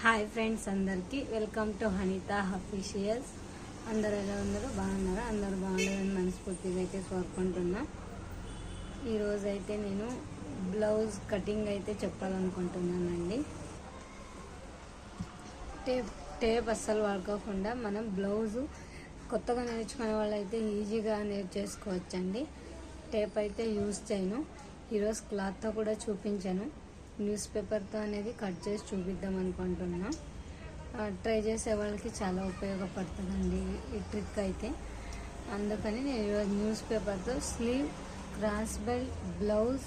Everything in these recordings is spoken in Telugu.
హాయ్ ఫ్రెండ్స్, అందరికీ వెల్కమ్ టు హనీతా అఫీషియల్స్. అందరూ ఎలా ఉన్నారో బాగున్నారా? అందరూ బాగుండాలని మనస్ఫూర్తిగా అయితే కోరుకుంటున్నా. ఈరోజు అయితే నేను బ్లౌజ్ కటింగ్ అయితే చెప్పాలనుకుంటున్నానండి. టేప్ అస్సలు వాడుకోకుండా మనం బ్లౌజు కొత్తగా నేర్చుకునే వాళ్ళు అయితే ఈజీగా నేర్చేసుకోవచ్చండి. టేప్ అయితే యూజ్ చేయను. ఈరోజు క్లాత్తో కూడా చూపించాను. న్యూస్ పేపర్తో అనేది కట్ చేసి చూపిద్దాం అనుకుంటున్నా. ట్రై చేసే వాళ్ళకి చాలా ఉపయోగపడుతుందండి ఈ ట్రిక్ అయితే. అందుకని నేను ఈరోజు న్యూస్ పేపర్తో స్లీవ్, క్రాస్ బెల్ట్, బ్లౌజ్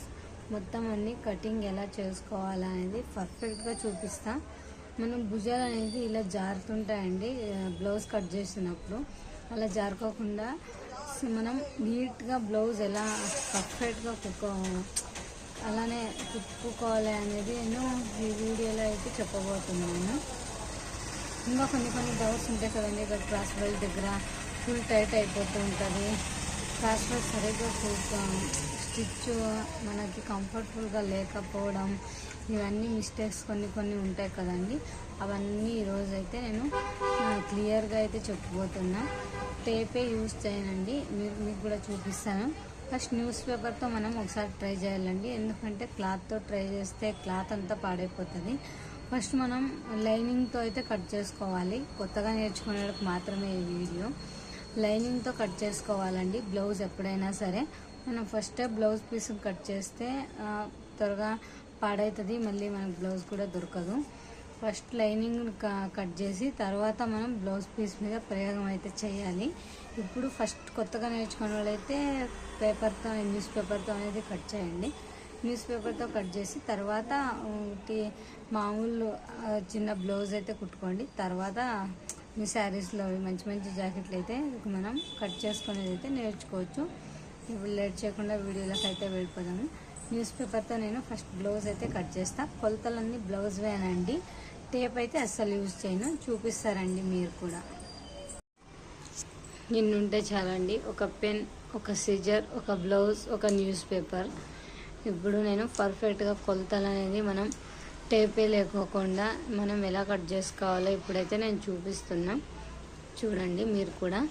మొత్తం అన్నీ కటింగ్ ఎలా చేసుకోవాలనేది పర్ఫెక్ట్గా చూపిస్తా. మనం భుజాలు అనేది ఇలా జారుతుంటాయండి బ్లౌజ్ కట్ చేసినప్పుడు. అలా జారుకోకుండా మనం నీట్గా బ్లౌజ్ ఎలా పర్ఫెక్ట్గా అలానే కుట్టుకోవాలి అనేది నేను ఈ వీడియోలో అయితే చెప్పబోతున్నాను. ఇంకా కొన్ని డౌట్స్ ఉంటాయి కదండి. ఇక్కడ క్రాస్ బెల్ట్ దగ్గర ఫుల్ టైట్ అయిపోతూ ఉంటుంది. క్రాస్ బెల్ట్ సరిగ్గా స్టిచ్ మనకి కంఫర్టబుల్గా లేకపోవడం, ఇవన్నీ మిస్టేక్స్ కొన్ని ఉంటాయి కదండి. అవన్నీ ఈరోజు అయితే నేను క్లియర్గా అయితే చెప్పబోతున్నా. టేపే యూజ్ చేయనండి, మీకు కూడా చూపిస్తాను. ఫస్ట్ న్యూస్ పేపర్తో మనం ఒకసారి ట్రై చేయాలండి. ఎందుకంటే క్లాత్తో ట్రై చేస్తే క్లాత్ అంతా పాడైపోతుంది. ఫస్ట్ మనం లైనింగ్తో అయితే కట్ చేసుకోవాలి. కొత్తగా నేర్చుకునేందుకు మాత్రమే ఈ వీడియో. లైనింగ్తో కట్ చేసుకోవాలండి బ్లౌజ్ ఎప్పుడైనా సరే. మనం ఫస్ట్ బ్లౌజ్ పీస్ కట్ చేస్తే త్వరగా పాడవుతుంది, మళ్ళీ మనకు బ్లౌజ్ కూడా దొరకదు. ఫస్ట్ లైనింగ్ కట్ చేసి తర్వాత మనం బ్లౌజ్ పీస్ మీద ప్రయోగం అయితే చేయాలి. ఇప్పుడు ఫస్ట్ కొత్తగా నేర్చుకునే వాళ్ళైతే న్యూస్ పేపర్తో అనేది కట్ చేయండి. న్యూస్ పేపర్తో కట్ చేసి తర్వాత మామూలు చిన్న బ్లౌజ్ అయితే కుట్టుకోండి. తర్వాత మీ శారీస్లో మంచి జాకెట్లు అయితే మనం కట్ చేసుకునేది అయితే నేర్చుకోవచ్చు. ఇప్పుడు లేట్ చేయకుండా వీడియోలోకి అయితే వెళ్ళిపోదాము. న్యూస్ పేపర్తో నేను ఫస్ట్ బ్లౌజ్ అయితే కట్ చేస్తా. కొలతలన్నీ బ్లౌజ్ వేనండి, టేప్ అయితే అస్సలు యూజ్ చేయను. చూపిస్తారండి మీరు కూడా. ఇన్నుంటే చాలండి, ఒక పెన్, ఒక సిజర్, ఒక బ్లౌజ్, ఒక న్యూస్ పేపర్. ఇప్పుడు నేను పర్ఫెక్ట్గా కొలతలు అనేది మనం టేపే లేకోకుండా మనం ఎలా కట్ చేసుకోవాలో ఇప్పుడైతే నేను చూపిస్తున్నా. చూడండి, మీరు కూడా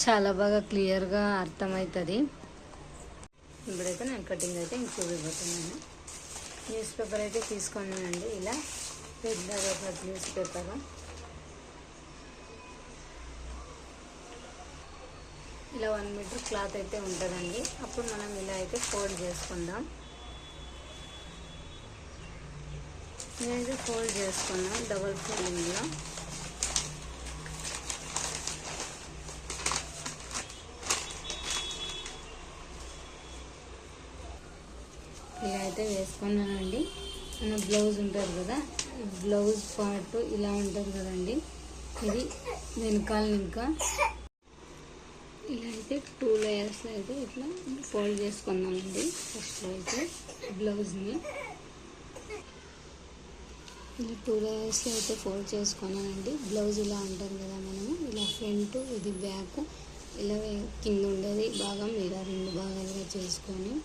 చాలా బాగా క్లియర్గా అర్థమవుతుంది. ఇప్పుడైతే నేను కటింగ్ అయితే చూపిపోతున్నాను. న్యూస్ పేపర్ అయితే తీసుకున్నానండి. ఇలా పెద్దగా ఒక న్యూస్ పేపర్, ఇలా 1 మీటర్ క్లాత్ అయితే ఉంటుందండి. అప్పుడు మనం ఇలా అయితే ఫోల్డ్ చేసుకుందాం. నేనైతే ఫోల్డ్ చేసుకున్నాం డబల్ ఫోల్డింగ్లో. ఇలా అయితే వేసుకున్నానండి. మన బ్లౌజ్ ఉంటుంది కదా, బ్లౌజ్ పార్ట్ ఇలా ఉంటుంది కదండి. ఇది వెనకాల ఇంకా ఇలా అయితే 2 లేయర్స్లో అయితే ఇట్లా ఫోల్డ్ చేసుకున్నామండి. ఫస్ట్ అయితే బ్లౌజ్ని ఇలా 2 లేయర్స్లో అయితే ఫోల్డ్ చేసుకున్నానండి. బ్లౌజ్ ఇలా ఉంటుంది కదా, మనము ఇలా ఫ్రంట్, ఇది బ్యాక్, ఇలా కింద ఉండేది భాగం ఇలా 2 భాగాలుగా చేసుకొని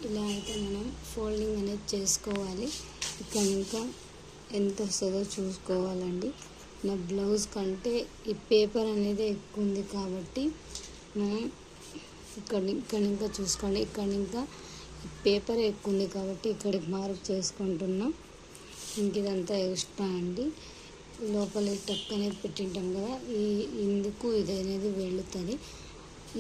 ఇలా అయితే మనం ఫోల్డింగ్ అనేది చేసుకోవాలి. ఇక్కడ ఇంకా ఎంత వస్తుందో చూసుకోవాలండి. నా బ్లౌజ్ కంటే ఈ పేపర్ అనేది ఎక్కువ ఉంది కాబట్టి మనం ఇక్కడ ఇంకా చూసుకోండి. ఇక్కడ ఇంకా ఈ పేపర్ ఎక్కువ ఉంది కాబట్టి ఇక్కడికి మార్క్ చేసుకుంటున్నాం. ఇంక ఇదంతా ఎక్స్ట్రా అండి. లోపల టక్ అనేది పెట్టింటాం కదా, ఇందుకు ఇది అనేది వెళుతుంది.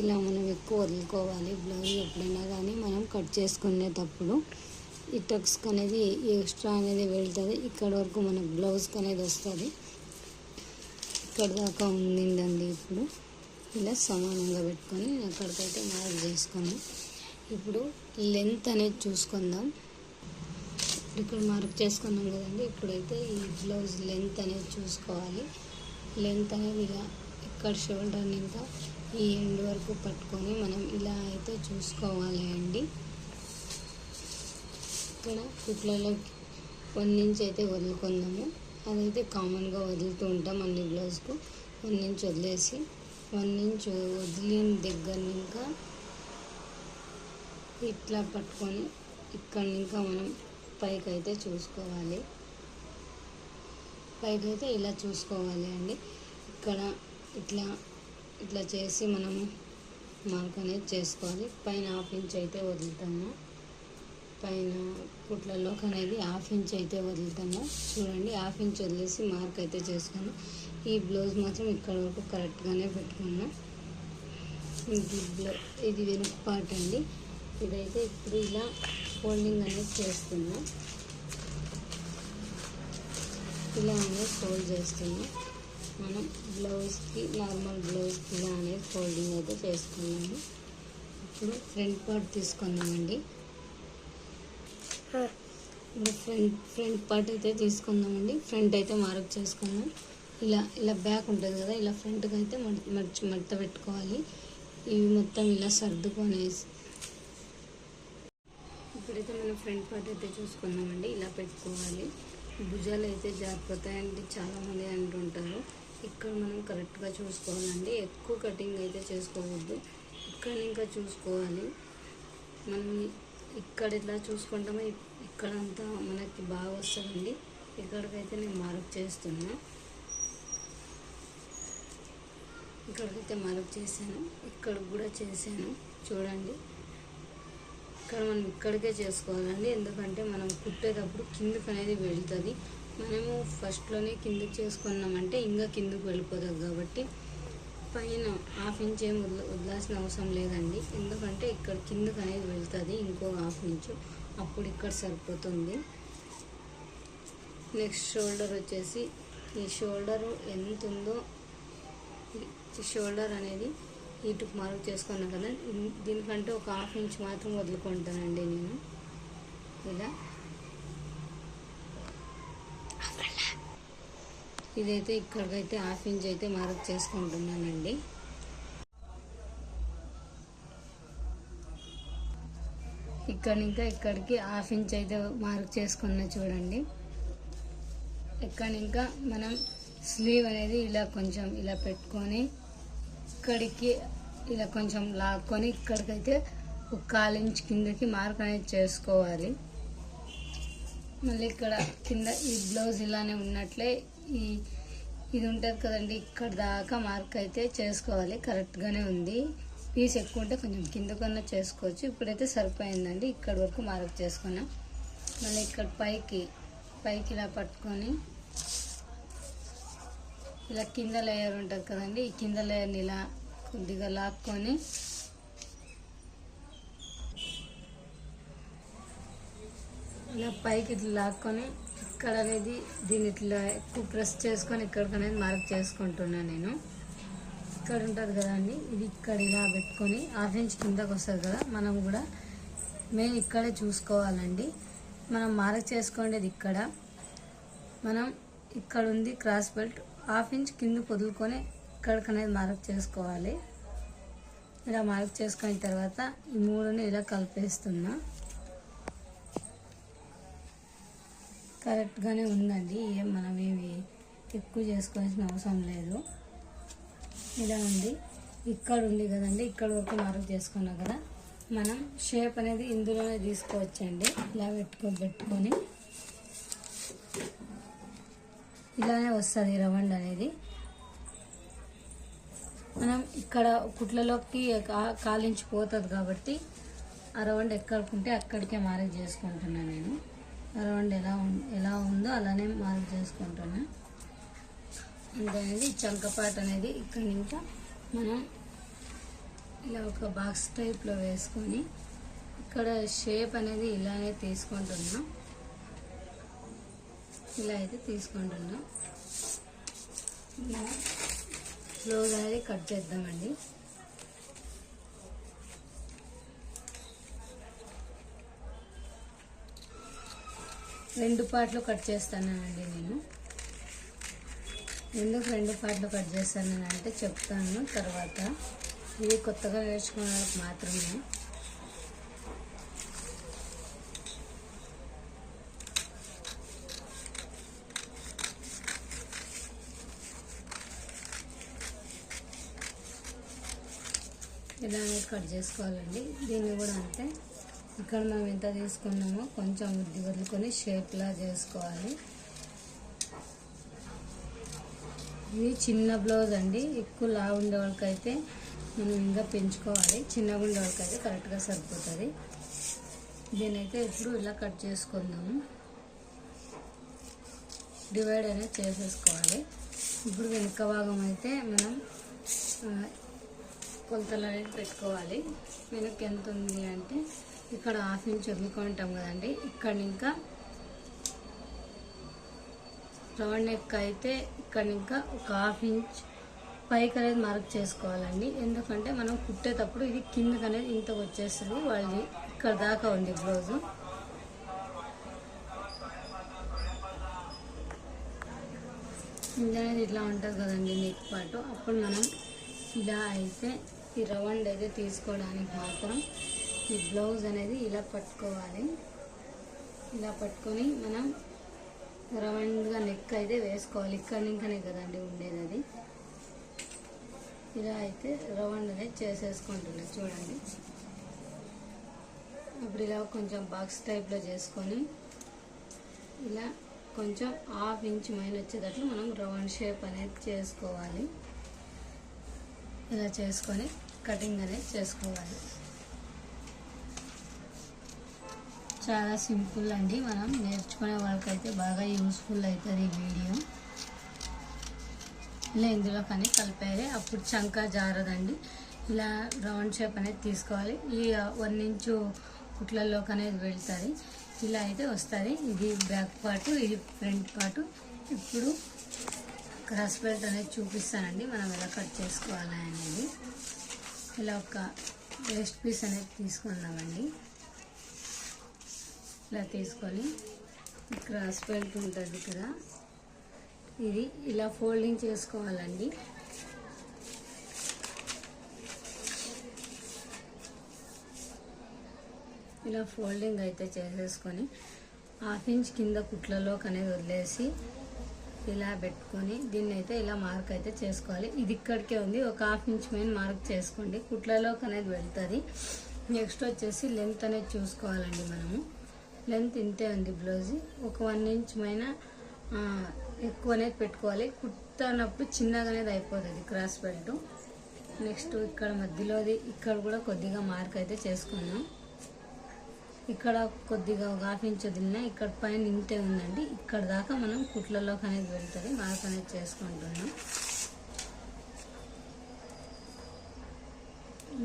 ఇలా మనం ఎక్కువ వదులుకోవాలి బ్లౌజ్ ఎప్పుడైనా కానీ మనం కట్ చేసుకునేటప్పుడు. ఈ టక్స్ అనేది ఎక్స్ట్రా అనేది వెళ్తుంది. ఇక్కడ వరకు మనకు బ్లౌజ్కి అనేది వస్తుంది. ఇక్కడ దాకా ఉండిందండి. ఇప్పుడు ఇలా సమానంగా పెట్టుకొని అక్కడికైతే మార్క్ చేసుకుందాం. ఇప్పుడు లెంత్ అనేది చూసుకుందాం. ఇక్కడ మార్క్ చేసుకున్నాం కదండి. ఇప్పుడైతే ఈ బ్లౌజ్ లెంత్ అనేది చూసుకోవాలి. లెంత్ అనేది ఇలా ఇక్కడ షోల్డర్ ఇంకా ఈ ఎండ్ వరకు పట్టుకొని మనం ఇలా అయితే చూసుకోవాలి అండి. ఇక్కడ కుట్లలో 1 ఇంచ్ అయితే వదులుకుందాము. అదైతే కామన్గా వదులుతూ ఉంటాం అన్ని బ్లౌజ్కు. 1 ఇంచ్ వదిలేసి 1 ఇంచ్ వదిలిన దగ్గర ఇంకా ఇట్లా పట్టుకొని ఇక్కడ ఇంకా మనం పైకి అయితే చూసుకోవాలి. పైకి అయితే ఇలా చూసుకోవాలి అండి. ఇక్కడ ఇట్లా ఇట్లా చేసి మనము మార్క్ అనేది చేసుకోవాలి. పైన 1/2 ఇంచ్ అయితే వదులుతాము. పైన కుట్లలోకి అనేది 1/2 ఇంచ్ అయితే వదులుతాము. చూడండి, 1/2 ఇంచ్ వదిలేసి మార్క్ అయితే చేసుకున్నాం. ఈ బ్లౌజ్ మాత్రం ఇక్కడ వరకు కరెక్ట్గానే పెట్టుకున్నాం. ఇది వెనుక పార్ట్ అండి. ఇదైతే ఇప్పుడు ఇలా ఫోల్డింగ్ అనేది చేస్తున్నాం. ఇలా అనేది ఫోల్డ్ చేస్తున్నాం. మనం బ్లౌజ్కి, నార్మల్ బ్లౌజ్కి ఇలా అనేది ఫోల్డింగ్ అయితే చేసుకున్నాము. ఇప్పుడు ఫ్రంట్ పార్ట్ తీసుకుందామండి. ఇప్పుడు ఫ్రంట్ పార్ట్ అయితే తీసుకుందామండి. ఫ్రంట్ అయితే మార్క్ చేసుకుందాం. ఇలా బ్యాక్ ఉంటుంది కదా, ఇలా ఫ్రంట్కి అయితే మడత పెట్టుకోవాలి. ఇవి మొత్తం ఇలా సర్దుకొనేసి ఇప్పుడైతే మనం ఫ్రంట్ పార్ట్ అయితే చూసుకుందామండి. ఇలా పెట్టుకోవాలి. భుజాలు అయితే జారిపోతాయంటే చాలామంది అంటుంటారు. ఇక్కడ మనం కరెక్ట్గా చూసుకోవాలండి. ఎక్కువ కటింగ్ అయితే చేసుకోవద్దు. ఇక్కడ ఇంకా చూసుకోవాలి. మనం ఇక్కడ ఇట్లా చూసుకుంటామో ఇక్కడంతా మనకి బాగా వస్తుందండి. ఇక్కడికైతే నేను మార్క్ చేస్తున్నా. ఇక్కడికైతే మార్క్ చేశాను, ఇక్కడికి కూడా చేశాను. చూడండి, ఇక్కడ మనం ఇక్కడికే చేసుకోవాలండి. ఎందుకంటే మనం కుట్టేటప్పుడు కిందకి అనేది వెళ్తుంది. మనము ఫస్ట్లోనే కిందకి చేసుకున్నామంటే ఇంకా కిందకు వెళ్ళిపోతుంది. కాబట్టి పైన 1/2 ఇంచ్ ఏం వదలాల్సిన అవసరం లేదండి. ఎందుకంటే ఇక్కడ కిందకి అనేది వెళ్తుంది. ఇంకో 1/2 ఇంచు అప్పుడు ఇక్కడ సరిపోతుంది. నెక్స్ట్ షోల్డర్ వచ్చేసి, ఈ షోల్డరు ఎంత ఉందో, షోల్డర్ అనేది ఇటుకు మార్క్ చేసుకున్నాను కదా, దీనికంటే ఒక 1/2 ఇంచ్ మాత్రం వదులుకుంటానండి నేను. ఇలా ఇదైతే ఇక్కడికైతే 1/2 ఇంచ్ అయితే మార్క్ చేసుకుంటున్నానండి. ఇంకా ఇక్కడికి 1/2 ఇంచ్ అయితే మార్క్ చేసుకున్నా. చూడండి, ఇంకా మనం స్లీవ్ అనేది ఇలా కొంచెం ఇలా పెట్టుకొని ఇక్కడికి ఇలా కొంచెం లాక్కొని ఇక్కడికైతే ఒక 1/4 ఇంచ్ కిందకి మార్క్ అనేది చేసుకోవాలి. మళ్ళీ ఇక్కడ కింద ఈ బ్లౌజ్ ఇలానే ఉన్నట్లే ఇది ఉంటుంది కదండి, ఇక్కడ దాకా మార్క్ అయితే చేసుకోవాలి. కరెక్ట్గానే ఉంది. పీస్ ఎక్కువ ఉంటే కొంచెం కిందకన్నా చేసుకోవచ్చు. ఇప్పుడైతే సరిపోయిందండి. ఇక్కడ వరకు మార్క్ చేసుకున్నాం. మళ్ళీ ఇక్కడ పైకి ఇలా పట్టుకొని ఇలా కింద లేయర్ ఉంటుంది కదండి, ఈ కింద లేయర్ని ఇలా కొద్దిగా లాక్కొని ఇలా పైకి ఇట్లా లాక్కొని ఇక్కడ అనేది దీన్ని ఇట్లా ఎక్కువ ప్రెస్ చేసుకొని ఇక్కడికి అనేది మార్క్ చేసుకుంటున్నాను నేను. ఇక్కడ ఉంటుంది కదండి, ఇది ఇక్కడ ఇలా పెట్టుకొని 1/2 ఇంచ్ కిందకు వస్తుంది కదా, మనం కూడా మెయిన్ ఇక్కడే చూసుకోవాలండి. మనం మార్క్ చేసుకోండి. ఇక్కడ మనం ఇక్కడ ఉంది క్రాస్ బెల్ట్, 1/2 ఇంచ్ కిందకు వదులుకొని ఇక్కడికి అనేది మార్క్ చేసుకోవాలి. ఇలా మార్క్ చేసుకున్న తర్వాత ఈ మూడుని ఇలా కలిపేస్తున్నా. కరెక్ట్గానే ఉందండి. మనం ఏమి ఎక్కువ చేసుకోవాల్సిన అవసరం లేదు. ఇలా ఉంది. ఇక్కడ ఉంది కదండి, ఇక్కడ వరకు మార్క్ చేసుకున్నా కదా, మనం షేప్ అనేది ఇందులోనే తీసుకోవచ్చండి. ఇలా పెట్టుకొని ఇలానే వస్తుంది రౌండ్ అనేది. మనం ఇక్కడ కుట్లలోకి 1/4 ఇంచ్ పోతుంది కాబట్టి ఆ రౌండ్ ఎక్కడికుంటే అక్కడికే మార్క్ చేసుకుంటున్నాను నేను. ఆ రౌండ్ ఎలా ఉందో అలానే మార్క్ చేసుకుంటున్నా. ఇంకనేది చంకపాట్ అనేది ఇక్కడ ఇంకా మనం ఇలా ఒక బాక్స్ టైప్లో వేసుకొని ఇక్కడ షేప్ అనేది ఇలానే తీసుకుంటున్నాం. ఇలా అయితే తీసుకుంటున్నాం. బ్లౌజ్ అనేది కట్ చేద్దామండి. రెండు పార్ట్లు కట్ చేస్తానండి నేను. ఎందుకు 2 పార్ట్లు కట్ చేస్తానంటే చెప్తాను తర్వాత. ఇది కొత్తగా నేర్చుకునే వాళ్ళకి మాత్రమే. ఇలానే కట్ చేసుకోవాలండి. దీన్ని కూడా అంతే. ఇక్కడ మనం ఎంత తీసుకున్నామో కొంచెం ఉద్ది వదులుకొని షేప్లా చేసుకోవాలి. ఇది చిన్న బ్లౌజ్ అండి, ఎక్కువ లావు ఉండే వాళ్ళకైతే మనం ఇంకా పెంచుకోవాలి, చిన్నగా ఉండే వాళ్ళకైతే కరెక్ట్గా సరిపోతుంది. దీనైతే ఇప్పుడు ఇలా కట్ చేసుకుందాము, డివైడ్ అనేది చేసేసుకోవాలి. ఇప్పుడు వెనుక భాగం అయితే మనం కొలతలు అనేది పెట్టుకోవాలి. వెనక్కి ఎంత ఉంది అంటే ఇక్కడ 1/2 ఇంచ్ వదులుకుంటాం కదండి, ఇక్కడ ఇంకా రౌండ్ నెక్ అయితే ఇక్కడ ఇంకా ఒక 1/2 ఇంచ్ పైకి అనేది మార్క్ చేసుకోవాలండి. ఎందుకంటే మనం కుట్టేటప్పుడు ఇది కిందకి అనేది ఇంతకు వచ్చేస్తుంది, వాళ్ళది ఇక్కడ దాకా ఉంది బ్లౌజు. ఇది అనేది ఇట్లా ఉంటుంది కదండి నెక్ పార్ట్. అప్పుడు మనం ఇలా అయితే ఈ రౌండ్ అయితే తీసుకోవడానికి మాత్రం ఈ బ్లౌజ్ అనేది ఇలా పట్టుకోవాలి. ఇలా పట్టుకొని మనం రౌండ్గా నెక్ అయితే వేసుకోవాలి. ఇక్కడ ఇంకనే కదండి ఉండేది అది. ఇలా అయితే రౌండ్ అనేది చేసేసుకుంటున్నాం చూడండి. ఇప్పుడు ఇలా కొంచెం బాక్స్ టైప్లో చేసుకొని ఇలా కొంచెం 1/2 ఇంచ్ మైన వచ్చేటట్లు మనం రౌండ్ షేప్ అనేది చేసుకోవాలి. ఇలా చేసుకొని కటింగ్ అనేది చేసుకోవాలి. చాలా సింపుల్ అండి, మనం నేర్చుకునే వాళ్ళకైతే బాగా యూస్ఫుల్ అవుతుంది ఈ వీడియో. ఇలా ఇందులో కానీ కలిపేయాలి, అప్పుడు చంకా జారదండి. ఇలా రౌండ్ షేప్ అనేది తీసుకోవాలి. ఈ 1 ఇంచు కుట్లలోకి అనేది వెళ్తుంది. ఇలా అయితే వస్తుంది. ఇది బ్యాక్ పార్ట్, ఇది ఫ్రంట్ పార్ట్. ఇప్పుడు క్రాస్ బెల్ట్ అనేది చూపిస్తానండి మనం ఎలా కట్ చేసుకోవాలి అనేది. ఇలా ఒక వేస్ట్ పీస్ అనేది తీసుకుందామండి. ఇలా తీసుకొని క్రాస్ బెల్ట్ ఉంటుంది కదా, ఇది ఇలా ఫోల్డింగ్ చేసుకోవాలండి. ఇలా ఫోల్డింగ్ అయితే చేసేసుకొని 1/2 ఇంచ్ కింద కుట్లలోకి అనేది వదిలేసి ఇలా పెట్టుకొని దీన్ని అయితే ఇలా మార్క్ అయితే చేసుకోవాలి. ఇది ఇక్కడికే ఉంది, ఒక 1/2 ఇంచ్ మీద మార్క్ చేసుకోండి, కుట్లలోకి అనేది వెళ్తుంది. నెక్స్ట్ వచ్చేసి లెంత్ అనేది చూసుకోవాలండి. మనము లెంత్ ఇంతే ఉంది బ్లౌజ్, ఒక 1 ఇంచ్ పైన ఎక్కువ అనేది పెట్టుకోవాలి. కుట్టనప్పుడు చిన్నగా అనేది అయిపోతుంది క్రాస్ బెల్ట్. నెక్స్ట్ ఇక్కడ మధ్యలోది ఇక్కడ కూడా కొద్దిగా మార్క్ అయితే చేసుకున్నాం. ఇక్కడ కొద్దిగా ఒక 1/2 ఇంచ్ వదిలినా ఇక్కడ పైన ఇంతే ఉందండి, ఇక్కడ దాకా మనం కుట్లలోకి అనేది వెళ్తుంది. మార్క్ అనేది చేసుకుంటున్నాం.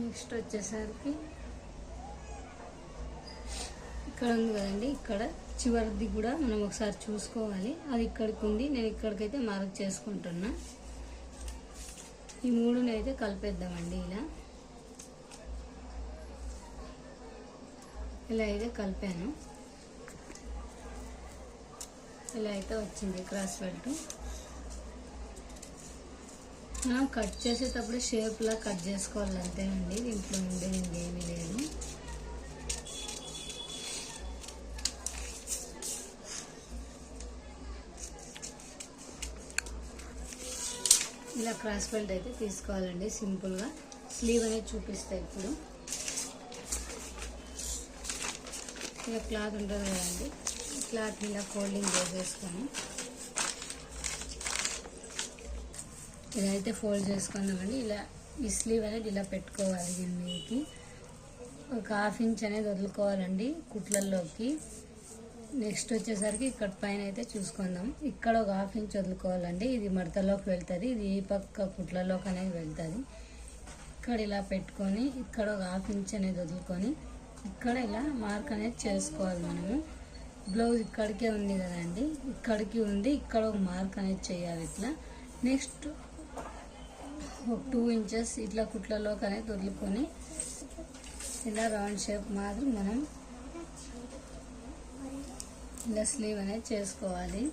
నెక్స్ట్ వచ్చేసరికి ఇక్కడ ఉంది కదండి, ఇక్కడ చివరిది కూడా మనం ఒకసారి చూసుకోవాలి. అది ఇక్కడికి ఉంది, నేను ఇక్కడికైతే మార్క్ చేసుకుంటున్నా. ఈ 3ని అయితే కలిపేద్దామండి. ఇలా అయితే కలిపాను. ఇలా అయితే వచ్చింది క్రాస్ బెల్ట్. మనం కట్ చేసేటప్పుడు షేప్లా కట్ చేసుకోవాలి అంతేనండి, దీంట్లో ఉండేది ఇంకేమీ లేదు. ఇలా క్రాస్ బెల్ట్ అయితే తీసుకోవాలండి సింపుల్గా. స్లీవ్ అనేది చూపిస్తాయి. ఇప్పుడు ఇలా క్లాత్ ఉంటుంది కదండి, క్లాత్ ఇలా ఫోల్డింగ్ చేసేసుకొని ఇలా అయితే ఫోల్డ్ చేసుకున్నామండి. ఇలా ఈ స్లీవ్ అనేది ఇలా పెట్టుకోవాలి. దీనికి ఒక 1/2 ఇంచ్ అనేది వదులుకోవాలండి కుట్లల్లోకి. నెక్స్ట్ వచ్చేసరికి ఇక్కడ పైన అయితే చూసుకుందాం, ఇక్కడ ఒక 1/2 ఇంచ్ వదులుకోవాలండి. ఇది మడతలోకి వెళ్తుంది, ఇది ఈ పక్క కుట్లలోకి అనేది వెళ్తుంది. ఇక్కడ ఇలా పెట్టుకొని ఇక్కడ ఒక 1/2 ఇంచ్ అనేది వదులుకొని ఇక్కడ ఇలా మార్క్ అనేది చేసుకోవాలి. మనము బ్లౌజ్ ఇక్కడికే ఉంది కదండి, ఇక్కడికి ఉంది, ఇక్కడ ఒక మార్క్ అనేది చేయాలి ఇట్లా. నెక్స్ట్ ఒక 2 ఇంచెస్ ఇట్లా కుట్లలోకి అనేది వదులుకొని ఇలా రౌండ్ షేప్ మాత్రం మనం ఇలా స్లీవ్ అనేది చేసుకోవాలి.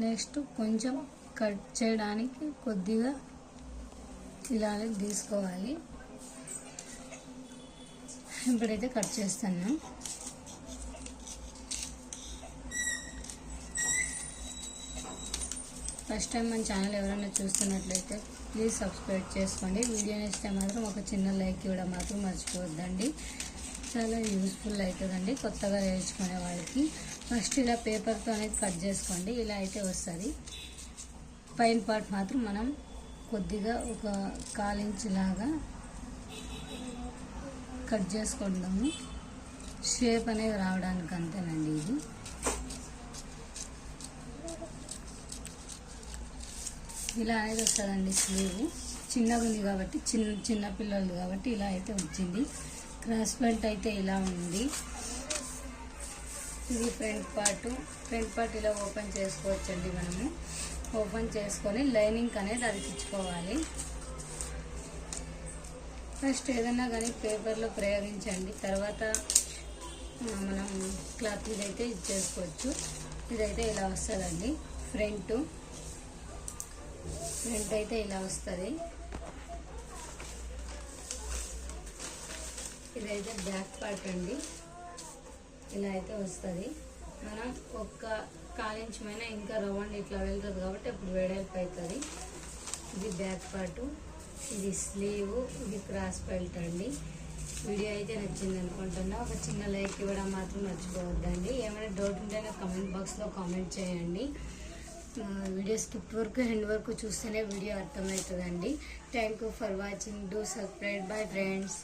నెక్స్ట్ కొంచెం కట్ చేయడానికి కొద్దిగా ఇలా అనేది తీసుకోవాలి. ఇప్పుడైతే కట్ చేస్తాను. ఫస్ట్ టైం మన ఛానల్ ఎవరైనా చూస్తున్నట్లయితే ప్లీజ్ సబ్స్క్రైబ్ చేసుకోండి. వీడియో నచ్చితే మాత్రం ఒక చిన్న లైక్ ఇవ్వడం మాత్రం మర్చిపోవద్దండి. చాలా యూస్ఫుల్ అవుతుందండి కొత్తగా నేర్చుకునే వాళ్ళకి. ఫస్ట్ ఇలా పేపర్తో అనేది కట్ చేసుకోండి. ఇలా అయితే వస్తుంది. పైన పార్ట్ మాత్రం మనం కొద్దిగా ఒక 1/4 ఇంచ్ లాగా కట్ చేసుకుందాము. షేప్ అనేది రావడానికి అంతేనండి. ఇది ఇలా అనేది వస్తుందండి. స్లీవ్ చిన్నగా ఉంది కాబట్టి చిన్న పిల్లలు కాబట్టి ఇలా అయితే వచ్చింది. క్రాస్ బెల్ట్ అయితే ఇలా ఉంది. ఇది ఫ్రంట్ పార్ట్ ఇలా ఓపెన్ చేసుకోవచ్చండి. మనము ఓపెన్ చేసుకొని లైనింగ్ అనేది అతికించుకోవాలి. ఫస్ట్ ఏదైనా కానీ పేపర్లో ప్రయోగించండి, తర్వాత మనం క్లాత్ మీద అయితే ఇది చేసుకోవచ్చు. ఇదైతే ఇలా వస్తుందండి. ఫ్రంట్ అయితే ఇలా వస్తుంది. ఇదైతే బ్యాక్ పార్ట్ అండి. ఇలా అయితే వస్తుంది. మనం ఒక్క 1/4 ఇంచ్ పైన ఇంకా రౌండ్ ఇట్లా వెళ్తుంది కాబట్టి అప్పుడు వెడల్పు అవుతుంది. ఇది బ్యాక్ పార్ట్, ఇది స్లీవ్, ఇది క్రాస్ బెల్ట్ అండి. వీడియో అయితే నచ్చింది అనుకుంటున్నా. ఒక చిన్న లైక్ ఇవ్వడం మాత్రం మర్చిపోవద్దండి. ఏమైనా డౌట్ ఉంటే నాకు కామెంట్ బాక్స్లో కామెంట్ చేయండి. వీడియో స్కిప్ వరకు ఎండ్ వరకు చూస్తేనే వీడియో అర్థమవుతుందండి. Thank you for watching. Do subscribe. Bye friends.